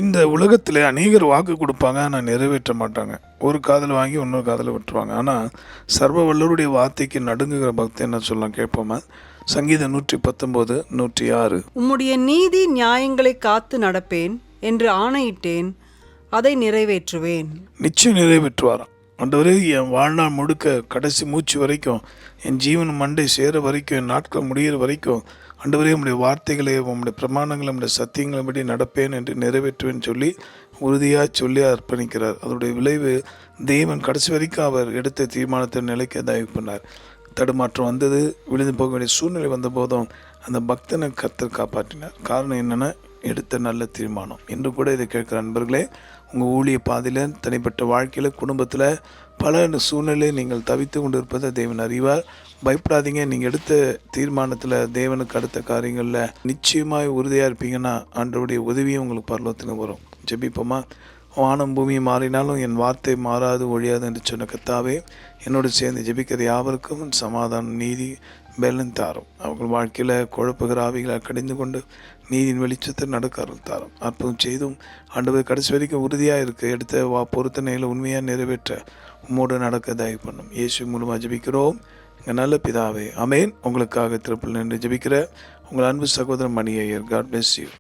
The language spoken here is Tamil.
இந்த உலகத்தில் அநேகர் வாக்கு கொடுப்பாங்க, ஆனால் நிறைவேற்ற மாட்டாங்க. ஒரு காதில் வாங்கி இன்னொரு காதில் விட்டுருவாங்க. ஆனால் சர்வ வல்லவருடைய வார்த்தைக்கு நடுங்குகிற பக்தி என்ன சொல்லலாம் கேட்போமா? சங்கீதம் 119, 106. உம்முடைய நீதி நியாயங்களை காத்து நடப்பேன் என்று ஆணையிட்டேன், அதை நிறைவேற்றுவேன். நிச்சயம் நிறைவேற்றுவாராம். ஆண்டவரே, என் வாழ்நாள் முழுக்க கடைசி மூச்சு வரைக்கும், என் ஜீவன் மண்டை சேர வரைக்கும், என் நாட்கள் முடிகிற வரைக்கும் ஆண்டவரே உம்முடைய வார்த்தைகளை, உம்முடைய பிரமாணங்களை, உம்முடைய சத்தியங்களின்படி நடப்பேன் என்று நிறைவேற்றுவேன் சொல்லி உறுதியாக சொல்லி அர்ப்பணிக்கிறார். அதனுடைய விளைவு தேவன் கடைசி வரைக்கும் அவர் எடுத்த தீர்மானத்தை நிலைக்க தயவு பண்ணார். தடுமாற்றம் வந்தது, விழுந்து போக வேண்டிய சூழ்நிலை வந்த போதும் அந்த பக்தனை கர்த்தர் காப்பாற்றினார். காரணம் என்னென்னா, எடுத்த நல்ல தீர்மானம். இன்று கூட இதை கேட்குற நண்பர்களே, உங்கள் ஊழிய பாதையில், தனிப்பட்ட வாழ்க்கையில், குடும்பத்தில் பல சூழ்நிலை நீங்கள் தவித்து கொண்டு இருப்பதை தேவன் அறிவார். பயப்படாதீங்க. நீங்கள் எடுத்த தீர்மானத்தில் தேவனுக்கு அடுத்த காரியங்களில் நிச்சயமாக உறுதியாக இருப்பீங்கன்னா ஆண்டவருடைய உதவியும் உங்களுக்கு பரலோகத்தில் வரும். ஜெபிப்போமா? வானம் பூமி மாறினாலும் என் வார்த்தை மாறாது ஒழியாது என்று சொன்ன கர்த்தாவே, என்னோடு சேர்ந்து ஜெபிக்கிற யாவருக்கும் சமாதானம், நீதி, பலன் தாரும். அவர்கள் வாழ்க்கையில் குழப்புகிற ஆவிகளை கடிந்து கொண்டு நீதியின் வெளிச்சத்தை நடக்க அருள் தாரும். அற்புதம் செய்தும் ஆண்டவர் கடைசி வரைக்கும் உறுதியாக இருக்குது. எடுத்த பொருத்தனையில் உண்மையாக நிறைவேற்ற உம்மோடு நடக்க தயவு பண்ணும். இயேசு மூலமாக ஜெபிக்கிறோம் எங்கள் நல்ல பிதாவே, ஆமென். உங்களுக்காக திருப்பல் நின்று ஜெபிக்கிற உங்கள் அன்பு சகோதரன் Mani Iyer. God bless you.